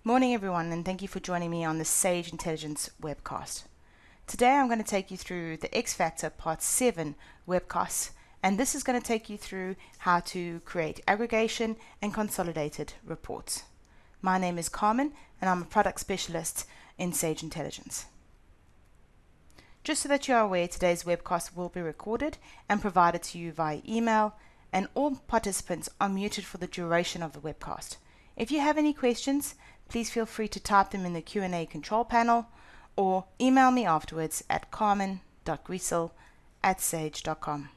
Morning everyone, and thank you for joining me on the Sage Intelligence webcast. Today I'm going to take you through the X Factor Part 7 webcast, and this is going to take you through how to create aggregation and consolidated reports. My name is Carmen and I'm a product specialist in Sage Intelligence. Just so that you are aware, today's webcast will be recorded and provided to you via email, and all participants are muted for the duration of the webcast. If you have any questions, please feel free to type them in the Q&A control panel or email me afterwards at carmen.griesel@sage.com.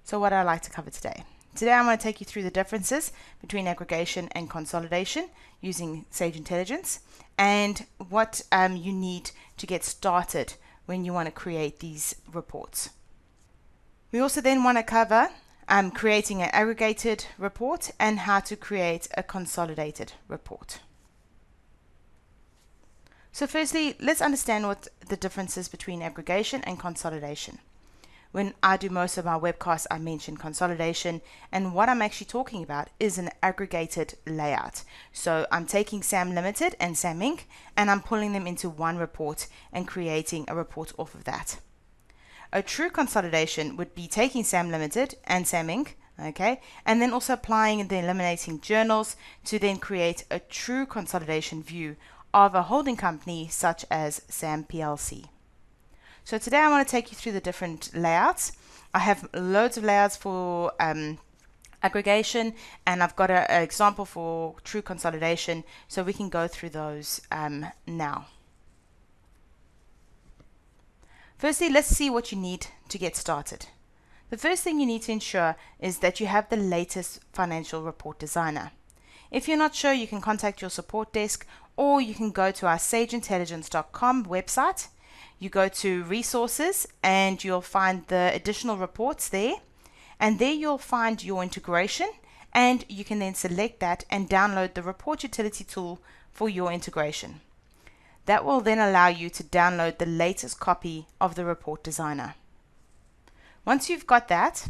So what I'd like to cover today. Today I'm going to take you through the differences between aggregation and consolidation using Sage Intelligence, and what you need to get started when you want to create these reports. We also then want to cover creating an aggregated report and how to create a consolidated report. So firstly, let's understand what the difference is between aggregation and consolidation. When I do most of my webcasts, I mention consolidation, and what I'm actually talking about is an aggregated layout. So I'm taking SAM Limited and SAM Inc. and I'm pulling them into one report and creating a report off of that. A true consolidation would be taking SAM Limited and SAM Inc., okay, and then also applying and then eliminating journals to then create a true consolidation view of a holding company such as SAM PLC. So today I want to take you through the different layouts. I have loads of layouts for aggregation, and I've got an example for true consolidation, so we can go through those now. Firstly, let's see what you need to get started. The first thing you need to ensure is that you have the latest financial report designer. If you're not sure, you can contact your support desk, or you can go to our sageintelligence.com website. You go to resources and you'll find the additional reports there, and there you'll find your integration, and you can then select that and download the report utility tool for your integration. That will then allow you to download the latest copy of the report designer. Once you've got that,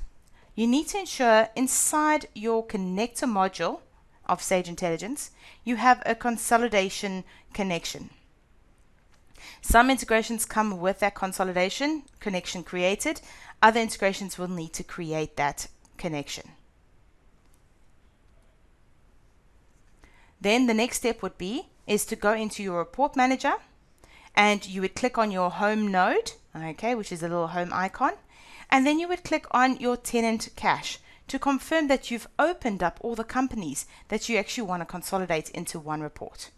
you need to ensure inside your connector module of Sage Intelligence, you have a consolidation connection. Some integrations come with that consolidation connection created. Other integrations will need to create that connection. Then the next step would be to go into your report manager, and you would click on your home node, okay, which is a little home icon, and then you would click on your tenant cache to confirm that you've opened up all the companies that you actually want to consolidate into one report.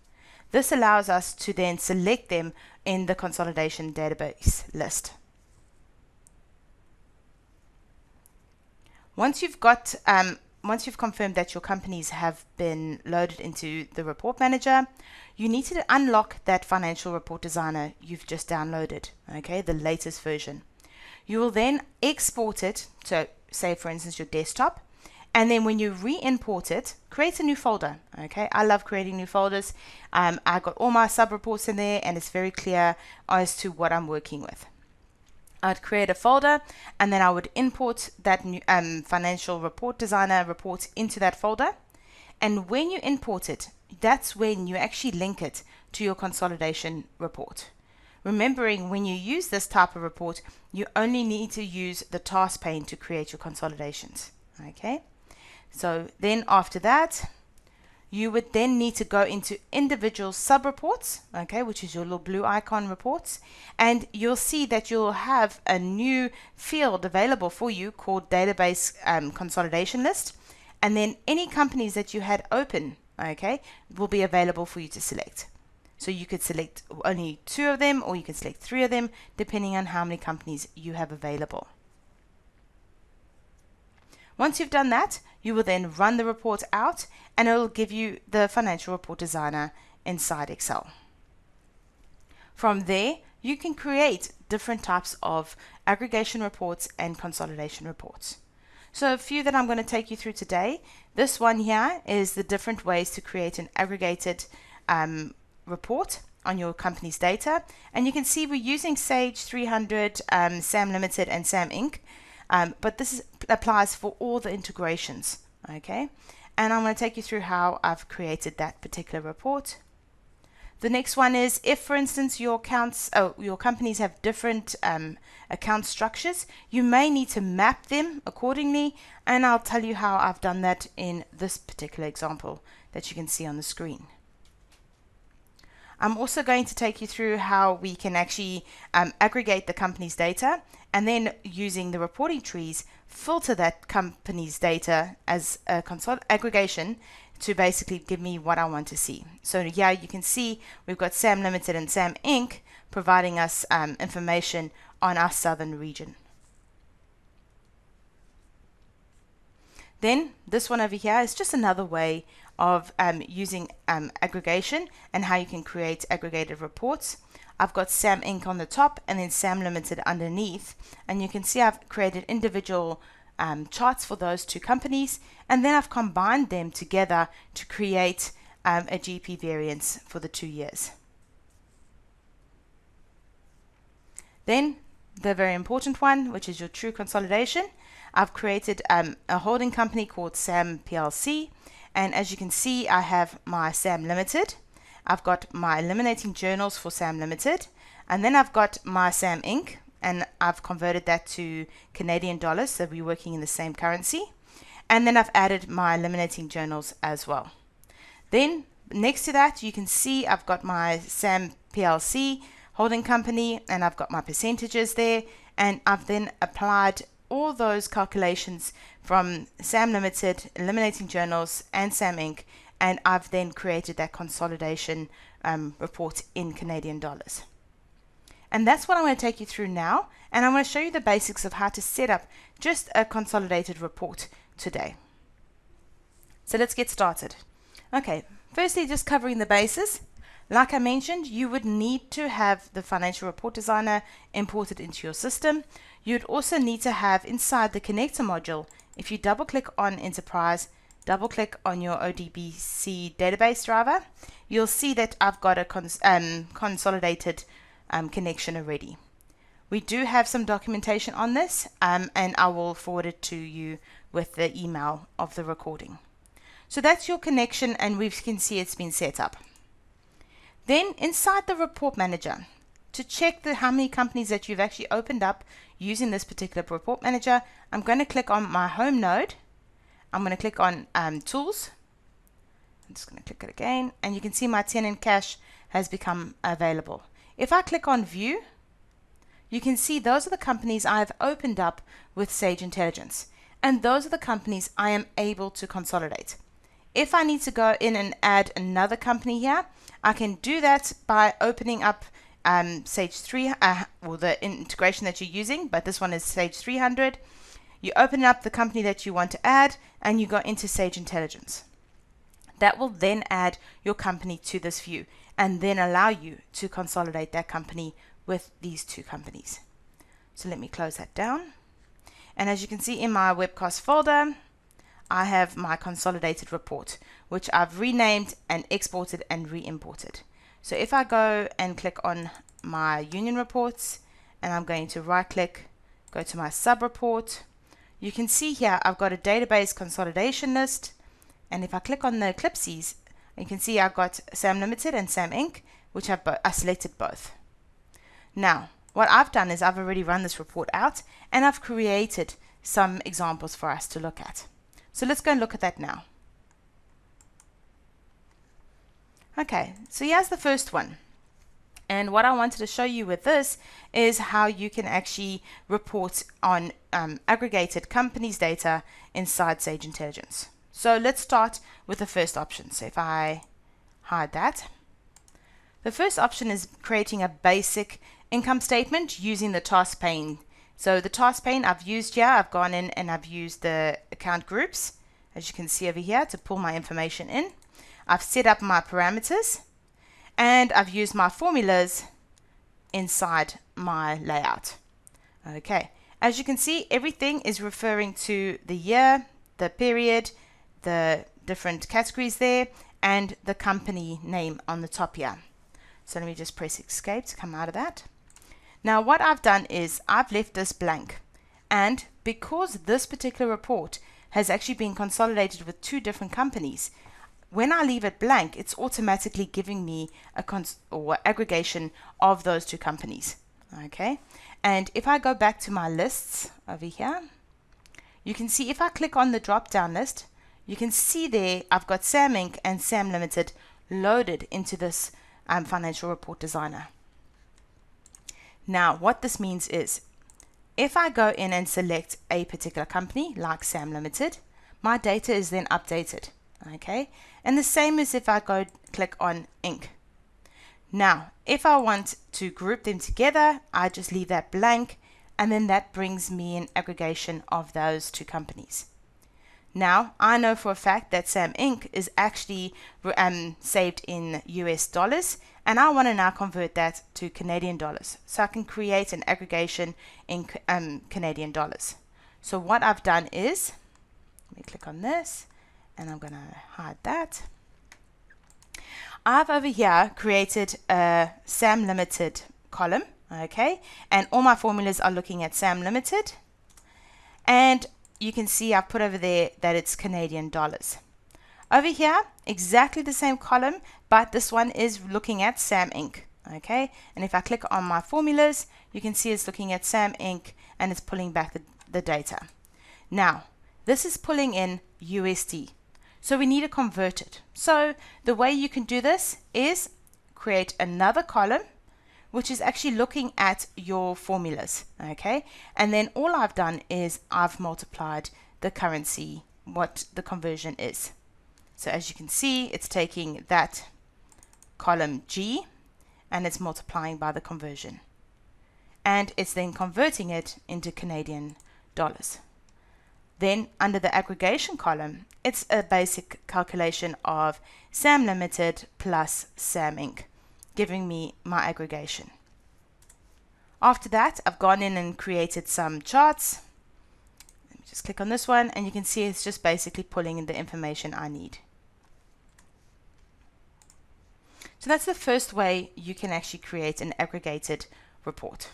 This allows us to then select them in the consolidation database list. Once you've confirmed that your companies have been loaded into the report manager, you need to unlock that financial report designer you've just downloaded, okay, the latest version. You will then export it to, say for instance, your desktop, and then when you re-import it, create a new folder, okay. I love creating new folders. I've got all my sub-reports in there, and it's very clear as to what I'm working with. I'd create a folder, and then I would import that new financial report designer report into that folder. And when you import it, that's when you actually link it to your consolidation report. Remembering, when you use this type of report, you only need to use the task pane to create your consolidations. Okay. So then after that, you would then need to go into individual sub-reports, okay, which is your little blue icon reports, and you'll see that you'll have a new field available for you called database consolidation list, and then any companies that you had open, okay, will be available for you to select. So you could select only 2 of them, or you can select 3 of them, depending on how many companies you have available. Once you've done that, you will then run the report out, and it will give you the financial report designer inside Excel. From there, you can create different types of aggregation reports and consolidation reports. So a few that I'm going to take you through today. This one here is the different ways to create an aggregated report on your company's data. And you can see we're using Sage 300, SAM Limited, and SAM Inc. But this applies for all the integrations, okay? and I'm going to take you through how I've created that particular report. The next one is if, for instance, your companies have different account structures, you may need to map them accordingly, and I'll tell you how I've done that in this particular example that you can see on the screen. I'm also going to take you through how we can actually aggregate the company's data, and then using the reporting trees, filter that company's data as a aggregation to basically give me what I want to see. So here you can see we've got Sam Limited and Sam Inc. providing us information on our southern region. Then this one over here is just another way of using aggregation and how you can create aggregated reports. I've got Sam Inc. on the top and then Sam Limited underneath, and you can see I've created individual charts for those two companies, and then I've combined them together to create a GP variance for the 2 years. Then the very important one, which is your true consolidation. I've created a holding company called Sam PLC, and as you can see I have my Sam Limited, I've got my eliminating journals for Sam Limited, and then I've got my Sam Inc. and I've converted that to Canadian dollars, so we're working in the same currency, and then I've added my eliminating journals as well. Then next to that you can see I've got my Sam PLC holding company and I've got my percentages there, and I've then applied all those calculations from Sam Limited, eliminating journals, and Sam Inc., and I've then created that consolidation report in Canadian dollars. And that's what I'm going to take you through now, and I'm going to show you the basics of how to set up just a consolidated report today. So let's get started. Okay, firstly, just covering the bases. Like I mentioned, you would need to have the Financial Report Designer imported into your system. You'd also need to have inside the connector module, if you double click on Enterprise, double click on your ODBC database driver, you'll see that I've got a consolidated connection already. We do have some documentation on this, and I will forward it to you with the email of the recording. So that's your connection, and we can see it's been set up. Then inside the report manager, to check how many companies that you've actually opened up using this particular report manager, I'm going to click on my home node. I'm going to click on tools. I'm just going to click it again, and you can see my 10 in cash has become available. If I click on view, you can see those are the companies I've opened up with Sage Intelligence, and those are the companies I am able to consolidate. If I need to go in and add another company here, I can do that by opening up Sage 3, or the integration that you're using, but this one is Sage 300. You open up the company that you want to add, and you go into Sage Intelligence. That will then add your company to this view, and then allow you to consolidate that company with these two companies. So let me close that down. And as you can see in my webcast folder, I have my consolidated report, which I've renamed and exported and re-imported. So if I go and click on my union reports, and I'm going to right click, go to my sub report, you can see here I've got a database consolidation list, and if I click on the ellipses, you can see I've got Sam Limited and Sam Inc., which I selected both. Now what I've done is I've already run this report out, and I've created some examples for us to look at. So let's go and look at that now. Okay, so here's the first one. And what I wanted to show you with this is how you can actually report on aggregated companies' data inside Sage Intelligence. So let's start with the first option. So if I hide that, the first option is creating a basic income statement using the task pane. So the task pane I've used here, I've gone in and I've used the account groups, as you can see over here, to pull my information in. I've set up my parameters, and I've used my formulas inside my layout. Okay, as you can see, everything is referring to the year, the period, the different categories there, and the company name on the top here. So let me just press escape to come out of that. Now what I've done is I've left this blank, and because this particular report has actually been consolidated with two different companies. When I leave it blank, it's automatically giving me a aggregation of those two companies. Okay, and if I go back to my lists over here, you can see if I click on the drop down list, you can see there I've got Sam Inc. and Sam Limited loaded into this financial report designer. Now what this means is, if I go in and select a particular company like Sam Limited, my data is then updated. Okay, and the same as if I go click on Inc. Now if I want to group them together, I just leave that blank, and then that brings me an aggregation of those two companies. Now I know for a fact that Sam Inc. is actually saved in US dollars, and I want to now convert that to Canadian dollars, so I can create an aggregation in Canadian dollars. So what I've done is, let me click on this, and I'm going to hide that. I've over here created a Sam Limited column, okay, and all my formulas are looking at Sam Limited, and you can see I've put over there that it's Canadian dollars. Over here, exactly the same column, but this one is looking at Sam Inc. Okay, and if I click on my formulas, you can see it's looking at Sam Inc. and it's pulling back the data. Now, this is pulling in USD, so we need to convert it. So the way you can do this is create another column which is actually looking at your formulas, okay? And then all I've done is I've multiplied the currency, what the conversion is. So as you can see, it's taking that column G and it's multiplying by the conversion. And it's then converting it into Canadian dollars. Then under the aggregation column, it's a basic calculation of Sam Limited plus Sam Inc., giving me my aggregation. After that, I've gone in and created some charts. Let me just click on this one, and you can see it's just basically pulling in the information I need. So that's the first way you can actually create an aggregated report.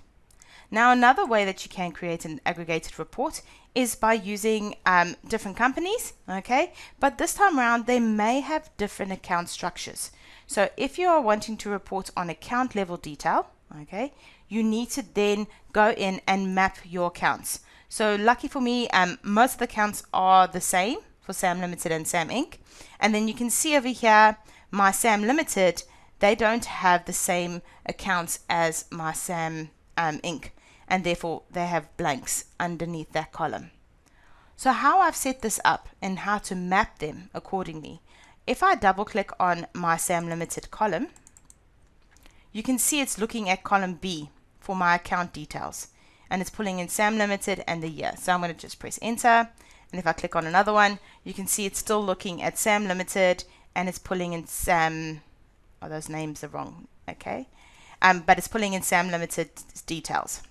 Now another way that you can create an aggregated report is by using different companies, okay? But this time around they may have different account structures. So if you are wanting to report on account level detail, okay, you need to then go in and map your accounts. So lucky for me, most of the accounts are the same for Sam Limited and Sam Inc. And then you can see over here, my Sam Limited, they don't have the same accounts as my Sam Inc. And therefore they have blanks underneath that column. So how I've set this up and how to map them accordingly, if I double click on my Sam Limited column, you can see it's looking at column B for my account details, and it's pulling in Sam Limited and the year. So I'm going to just press enter, and if I click on another one, you can see it's still looking at Sam Limited and it's pulling in Sam, oh, those names are wrong, okay, but it's pulling in Sam Limited details.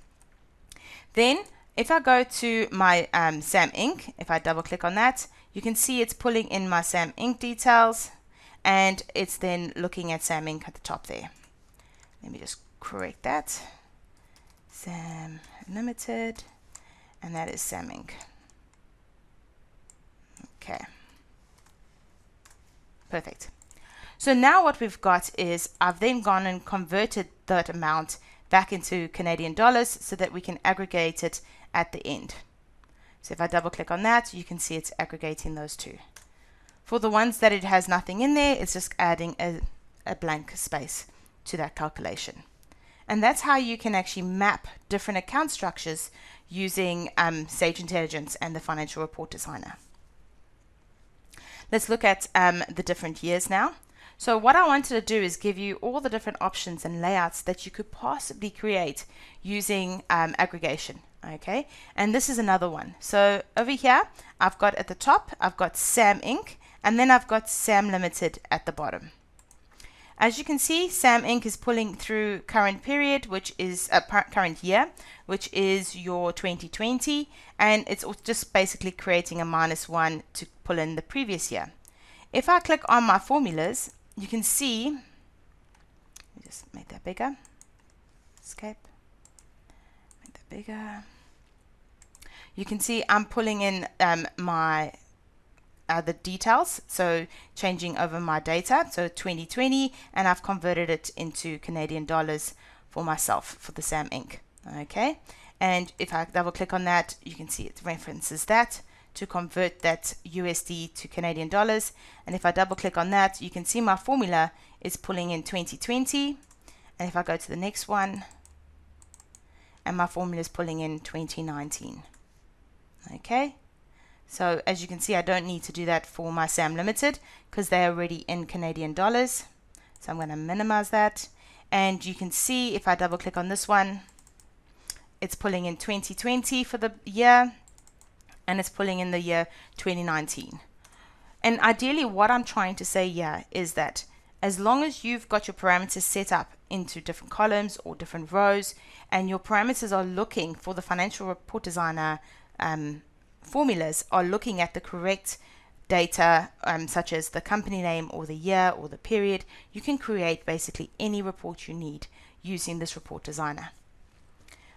Then if I go to my Sam Inc., if I double click on that, you can see it's pulling in my Sam Inc. details, and it's then looking at Sam Inc. at the top there. Let me just correct that. Sam Limited, and that is Sam Inc. Okay. Perfect. So now what we've got is I've then gone and converted that amount back into Canadian dollars so that we can aggregate it at the end. So if I double click on that, you can see it's aggregating those two. For the ones that it has nothing in there, it's just adding a blank space to that calculation. And that's how you can actually map different account structures using Sage Intelligence and the Financial Report Designer. Let's look at the different years now. So what I wanted to do is give you all the different options and layouts that you could possibly create using aggregation. Okay, and this is another one. So over here, I've got at the top, I've got Sam Inc. and then I've got Sam Limited at the bottom. As you can see, Sam Inc. is pulling through current period, which is current year, which is your 2020, and it's just basically creating a -1 to pull in the previous year. If I click on my formulas, you can see, let me just make that bigger, escape, make that bigger. You can see I'm pulling in my the details, so changing over my data, so 2020, and I've converted it into Canadian dollars for myself for the SAM Inc. Okay, and if I double click on that, you can see it references that to convert that USD to Canadian dollars. And if I double click on that, you can see my formula is pulling in 2020. And if I go to the next one, and my formula is pulling in 2019. Okay, so as you can see, I don't need to do that for my SAM Limited because they're already in Canadian dollars. So I'm going to minimize that. And you can see if I double click on this one, it's pulling in 2020 for the year, and it's pulling in the year 2019. And ideally, what I'm trying to say here is that as long as you've got your parameters set up into different columns or different rows, and your parameters are looking for the financial report designer formulas are looking at the correct data, such as the company name or the year or the period, you can create basically any report you need using this report designer.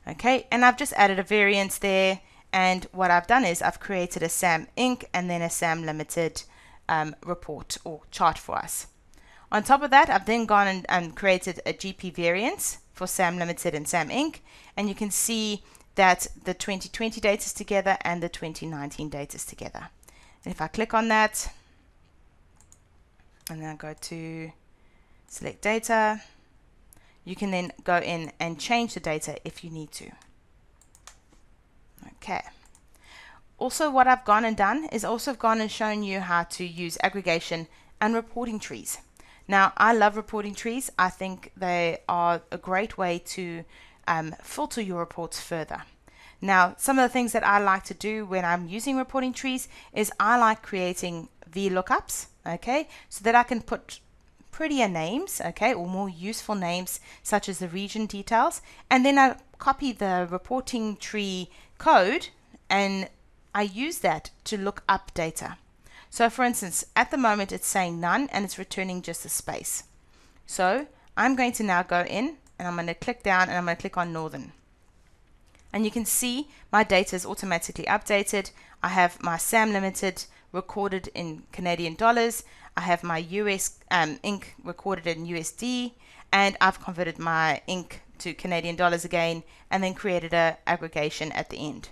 Okay, and I've just added a variance there, and what I've done is I've created a SAM Inc. and then a SAM Limited report or chart for us. On top of that, I've then gone and created a GP variance for SAM Limited and SAM Inc. And you can see that the 2020 data is together and the 2019 data is together. And if I click on that, and then I go to select data, you can then go in and change the data if you need to. Okay. Also, what I've gone and done is also gone and shown you how to use aggregation and reporting trees. Now, I love reporting trees. I think they are a great way to filter your reports further. Now, some of the things that I like to do when I'm using reporting trees is I like creating VLOOKUPs, okay, so that I can put prettier names, okay, or more useful names such as the region details, and then I copy the reporting tree code and I use that to look up data. So for instance, at the moment it's saying none and it's returning just a space. So I'm going to now go in and I'm going to click down and I'm going to click on Northern. And you can see my data is automatically updated. I have my SAM Limited recorded in Canadian dollars. I have my US Inc. recorded in USD, and I've converted my Inc. to Canadian dollars again, and then created a aggregation at the end.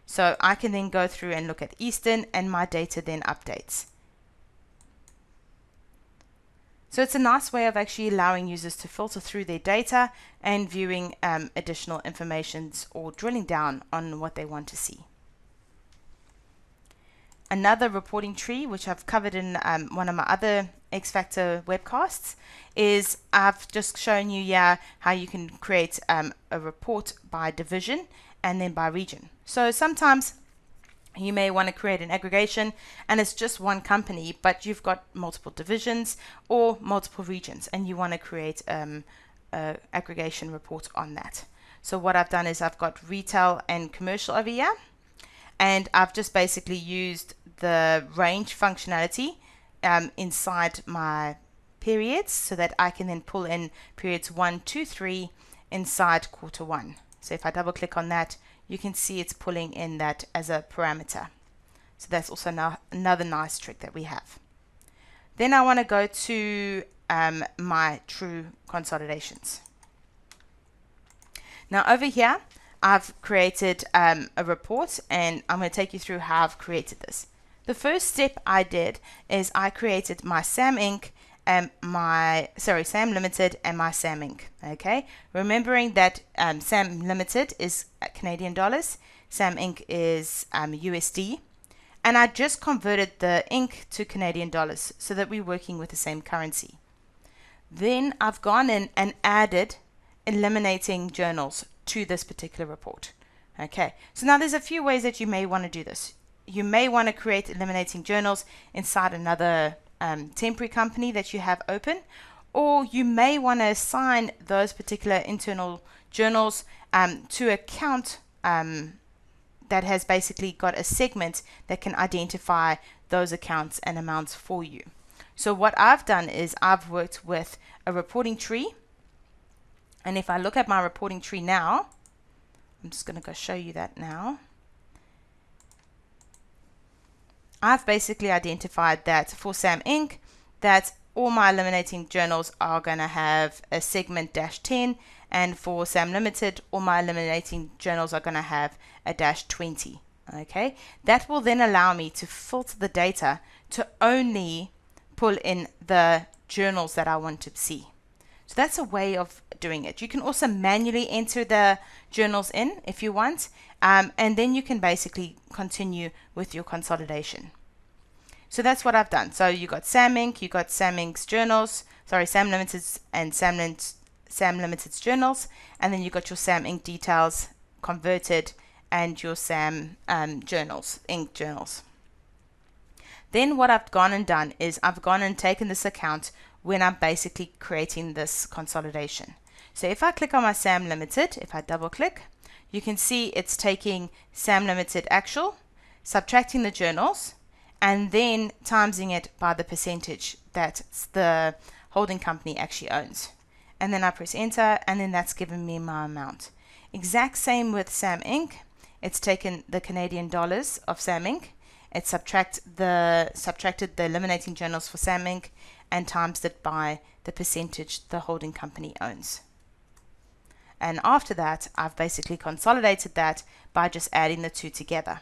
So I can then go through and look at Eastern, and my data then updates. So it's a nice way of actually allowing users to filter through their data and viewing additional information or drilling down on what they want to see. Another reporting tree, which I've covered in one of my other X Factor webcasts, is I've just shown you here how you can create a report by division and then by region. So sometimes you may want to create an aggregation and it's just one company, but you've got multiple divisions or multiple regions and you want to create an aggregation report on that. So what I've done is I've got retail and commercial over here, and I've just basically used the range functionality inside my periods so that I can then pull in periods 1, 2, 3 inside quarter 1. So if I double click on that, you can see it's pulling in that as a parameter. So that's also now another nice trick that we have. Then I want to go to my true consolidations. Now over here, I've created a report, and I'm going to take you through how I've created this. The first step I did is I created my SAM Inc. and SAM Limited and my SAM Inc. Okay, remembering that SAM Limited is Canadian dollars, SAM Inc. is USD, and I just converted the Inc. to Canadian dollars so that we're working with the same currency. Then I've gone in and added eliminating journals to this particular report. Okay, so now there's a few ways that you may want to do this. You may want to create eliminating journals inside another temporary company that you have open, or you may want to assign those particular internal journals to account that has basically got a segment that can identify those accounts and amounts for you. So what I've done is I've worked with a reporting tree, and if I look at my reporting tree now, I'm just going to go show you that now. I've basically identified that for Sam Inc. that all my eliminating journals are going to have a segment -10, and for Sam Limited, all my eliminating journals are going to have a -20. Okay, that will then allow me to filter the data to only pull in the journals that I want to see. So that's a way of doing it. You can also manually enter the journals in if you want, and then you can basically continue with your consolidation. So that's what I've done. So you got Sam Inc., you got Sam Inc.'s journals, sorry, Sam Limited's and Sam Limited's journals, and then you got your Sam Inc. details converted and your Sam journals, Inc. journals. Then what I've gone and done is I've gone and taken this account when I'm basically creating this consolidation. So if I click on my Sam Limited, if I double click, you can see it's taking Sam Limited actual, subtracting the journals, and then timesing it by the percentage that the holding company actually owns. And then I press enter, and then that's given me my amount. Exact same with Sam Inc. It's taken the Canadian dollars of Sam Inc. It subtracted the eliminating journals for Sam Inc. and times it by the percentage the holding company owns. And after that, I've basically consolidated that by just adding the two together.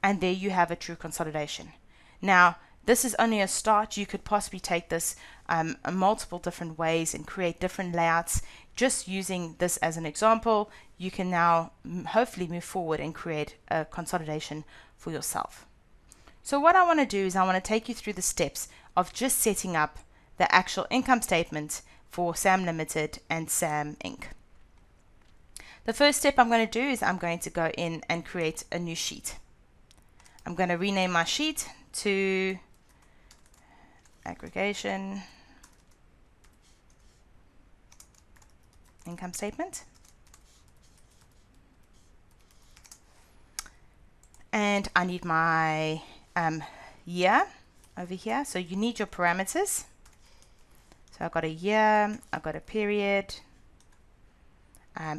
And there you have a true consolidation. Now, this is only a start. You could possibly take this multiple different ways and create different layouts. Just using this as an example, you can now hopefully move forward and create a consolidation for yourself. So what I want to do is I want to take you through the steps of just setting up the actual income statement for Sam Limited and Sam Inc. The first step I'm going to do is I'm going to go in and create a new sheet. I'm going to rename my sheet to Aggregation Income Statement. And I need my year over here. So you need your parameters. So I've got a year, I've got a period.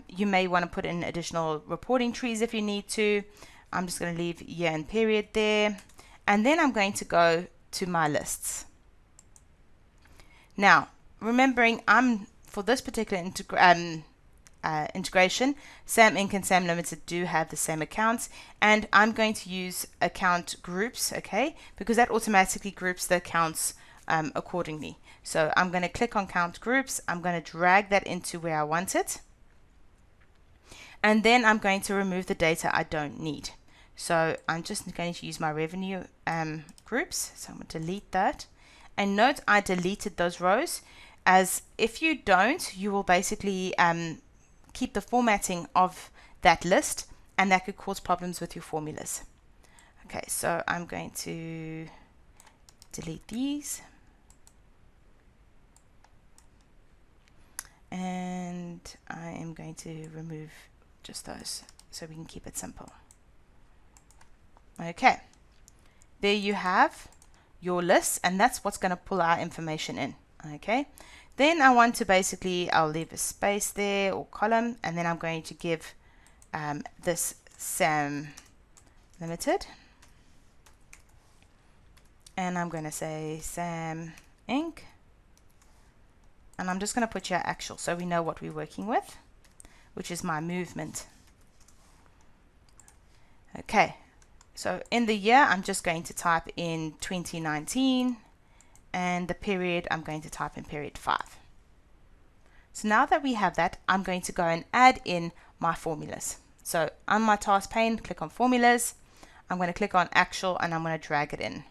You may want to put in additional reporting trees if you need to. I'm just going to leave year and period there. And then I'm going to go to my lists. Now, remembering for this particular integration, Sam Inc. and Sam Limited do have the same accounts, and I'm going to use account groups, okay, because that automatically groups the accounts accordingly. So I'm going to click on count groups. I'm going to drag that into where I want it. And then I'm going to remove the data I don't need. So I'm just going to use my revenue groups. So I'm going to delete that. And note I deleted those rows, as if you don't, you will basically keep the formatting of that list, and that could cause problems with your formulas. Okay, so I'm going to delete these. And I am going to remove just those so we can keep it simple. Okay, there you have your list, and that's what's going to pull our information in. Okay, then I want to basically, I'll leave a space there or column, and then I'm going to give this Sam Limited, and I'm going to say Sam Inc. And I'm just going to put here actual so we know what we're working with, which is my movement. Okay, so in the year I'm just going to type in 2019, and the period I'm going to type in period 5. So now that we have that, I'm going to go and add in my formulas. So on my task pane, click on formulas. I'm going to click on actual, and I'm going to drag it in.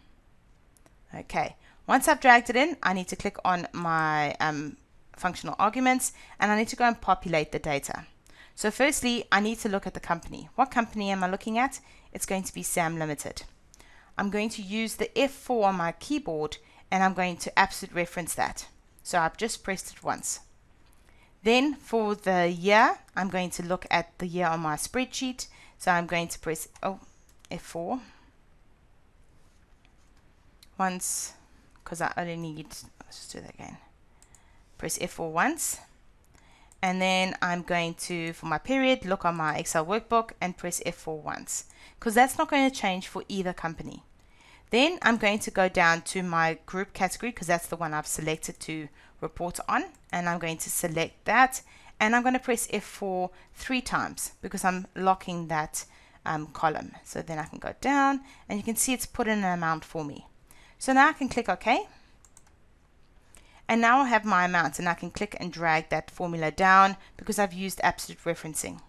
Okay, once I've dragged it in, I need to click on my functional arguments, and I need to go and populate the data. So firstly, I need to look at the company. What company am I looking at? It's going to be Sam Limited. I'm going to use the F4 on my keyboard, and I'm going to absolute reference that. So I've just pressed it once. Then for the year, I'm going to look at the year on my spreadsheet. So I'm going to press F4 once, because I only need, let's just do that again. Press F4 once. And then I'm going to, for my period, look on my Excel workbook and press F4 once, because that's not going to change for either company. Then I'm going to go down to my group category because that's the one I've selected to report on, and I'm going to select that, and I'm going to press F4 3 times because I'm locking that column. So then I can go down and you can see it's put in an amount for me. So now I can click OK, and now I have my amount, and I can click and drag that formula down because I've used absolute referencing.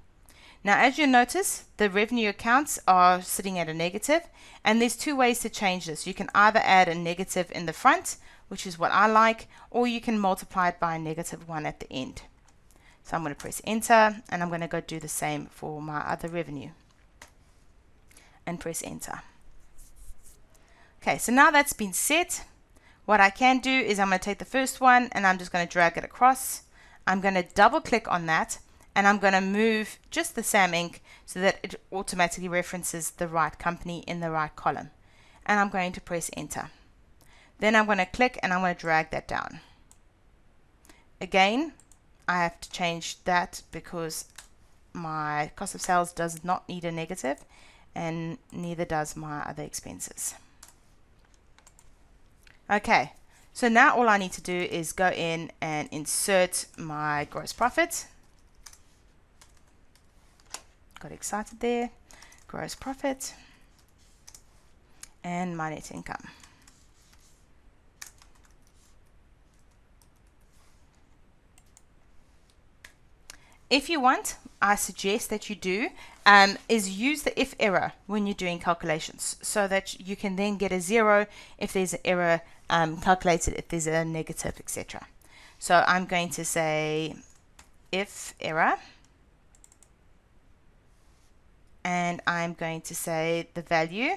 Now, as you notice, the revenue accounts are sitting at a negative, and there's two ways to change this. You can either add a negative in the front, which is what I like, or you can multiply it by a -1 at the end. So I'm going to press enter, and I'm going to go do the same for my other revenue and press enter. Okay, so now that's been set, what I can do is I'm going to take the first one and I'm just going to drag it across. I'm going to double click on that, and I'm going to move just the Sam Inc. so that it automatically references the right company in the right column. And I'm going to press enter. Then I'm going to click and I'm going to drag that down. Again, I have to change that because my cost of sales does not need a negative, and neither does my other expenses. Okay, so now all I need to do is go in and insert my gross profit. Got excited there. Gross profit and my net income. If you want, I suggest that you do is use the if error when you're doing calculations, so that you can then get a 0 if there's an error calculated, if there's a negative, etc. So I'm going to say if error, and I'm going to say the value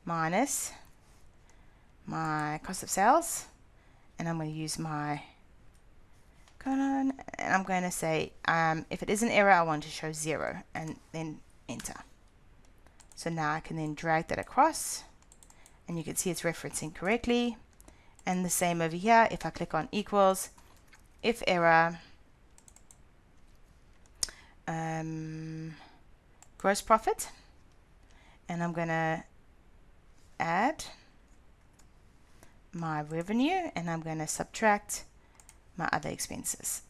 minus my cost of sales, and I'm going to use my colon, and I'm going to say if it is an error, I want to show 0, and then enter. So now I can then drag that across, and you can see it's referencing correctly. And the same over here, if I click on equals, if error, gross profit, and I'm going to add my revenue, and I'm going to subtract my other expenses,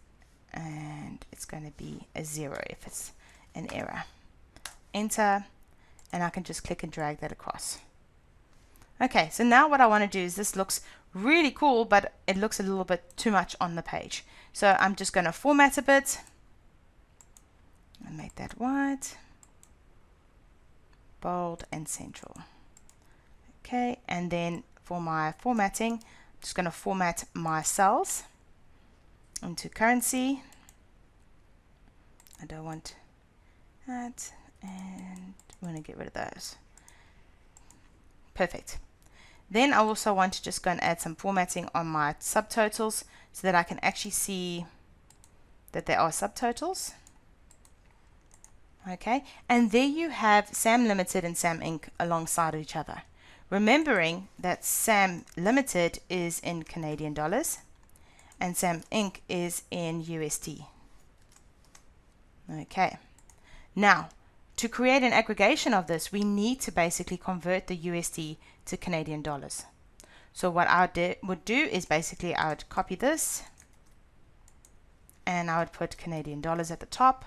and it's going to be a 0 if it's an error. Enter, and I can just click and drag that across. Okay, so now what I want to do is, this looks really cool, but it looks a little bit too much on the page. So I'm just going to format a bit and make that white, bold, and central. Okay, and then for my formatting, I'm just going to format my cells into currency. I don't want that, and I'm going to get rid of those. Perfect. Then I also want to just go and add some formatting on my subtotals so that I can actually see that there are subtotals. Okay, and there you have Sam Limited and Sam Inc. alongside each other. Remembering that Sam Limited is in Canadian dollars and Sam Inc. is in USD. Okay, now to create an aggregation of this, we need to basically convert the USD to Canadian dollars. So what I would do is basically I would copy this, and I would put Canadian dollars at the top,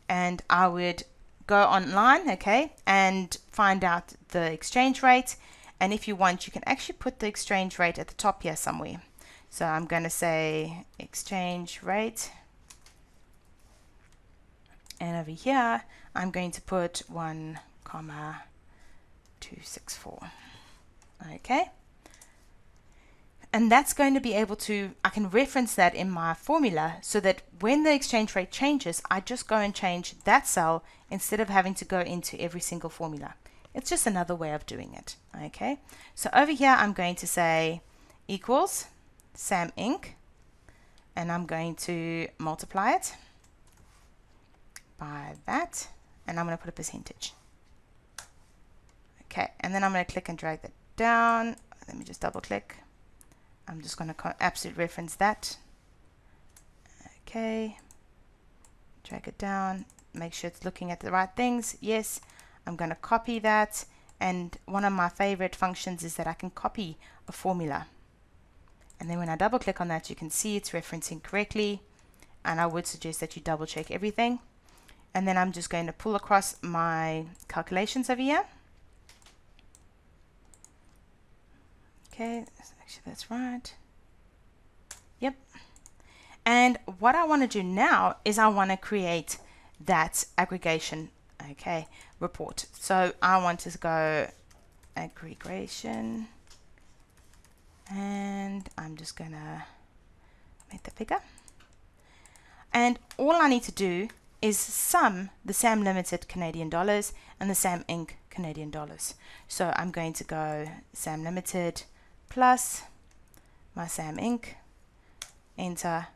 and I would go online, okay, and find out the exchange rate. And if you want, you can actually put the exchange rate at the top here somewhere. So I'm going to say exchange rate, and over here I'm going to put 1,264. Okay, and that's going to be able to, I can reference that in my formula so that when the exchange rate changes, I just go and change that cell instead of having to go into every single formula. It's just another way of doing it. Okay, so over here I'm going to say equals Sam Inc., and I'm going to multiply it by that, and I'm going to put a percentage. Okay, and then I'm going to click and drag that down. Let me just double click. I'm just going to absolute reference that. Okay, drag it down, make sure it's looking at the right things. Yes, I'm going to copy that, and one of my favorite functions is that I can copy a formula. And then when I double click on that, you can see it's referencing correctly, and I would suggest that you double check everything. And then I'm just going to pull across my calculations over here. Okay, actually that's right. Yep. And what I want to do now is I want to create that aggregation, okay, report. So I want to go aggregation, and I'm just going to make that bigger. And all I need to do is sum the SAM Limited Canadian dollars and the SAM Inc. Canadian dollars. So I'm going to go SAM Limited plus my SAM Inc. Enter,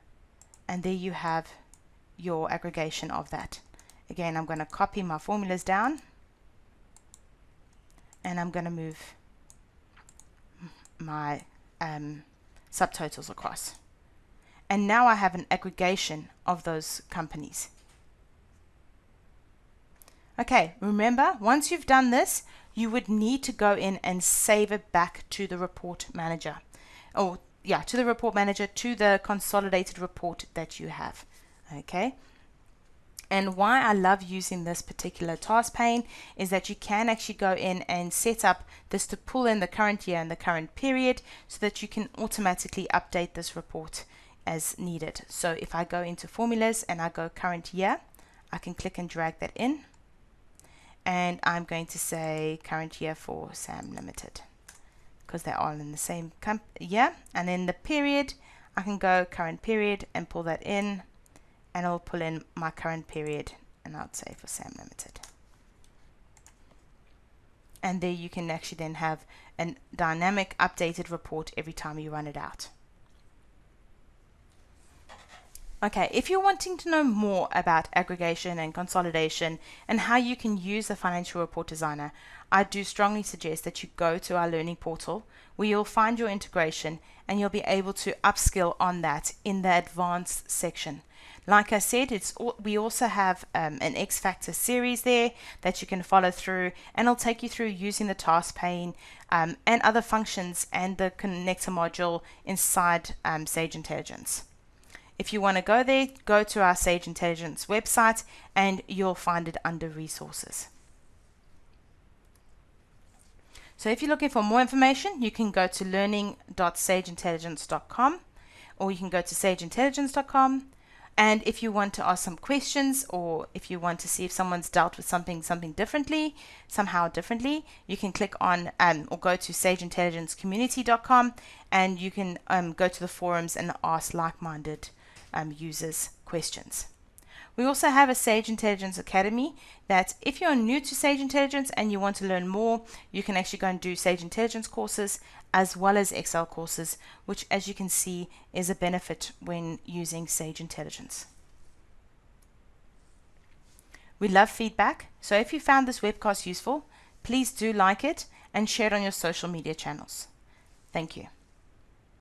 and there you have your aggregation of that. Again, I'm going to copy my formulas down, and I'm going to move my subtotals across. And now I have an aggregation of those companies. Okay, remember, once you've done this, you would need to go in and save it back to the report manager. Or, yeah, to the report manager, to the consolidated report that you have. Okay. And why I love using this particular task pane is that you can actually go in and set up this to pull in the current year and the current period, so that you can automatically update this report as needed. So if I go into formulas and I go current year, I can click and drag that in, and I'm going to say current year for SAM Limited, because they're all in the same year. And then the period, I can go current period and pull that in, and I'll pull in my current period, and I'll say for SAM Limited. And there you can actually then have a dynamic updated report every time you run it out. Okay, if you're wanting to know more about aggregation and consolidation and how you can use the Financial Report Designer, I do strongly suggest that you go to our learning portal, where you'll find your integration, and you'll be able to upskill on that in the advanced section. Like I said, we also have an X Factor series there that you can follow through, and it'll take you through using the task pane and other functions and the connector module inside Sage Intelligence. If you want to go there, go to our Sage Intelligence website, and you'll find it under resources. So if you're looking for more information, you can go to learning.sageintelligence.com, or you can go to sageintelligence.com. And if you want to ask some questions, or if you want to see if someone's dealt with somehow differently, you can click on or go to sageintelligencecommunity.com, and you can go to the forums and ask like-minded users questions. We also have a Sage Intelligence Academy that if you're new to Sage Intelligence and you want to learn more, you can actually go and do Sage Intelligence courses as well as Excel courses, which, as you can see, is a benefit when using Sage Intelligence. We love feedback, so if you found this webcast useful, please do like it and share it on your social media channels. Thank you.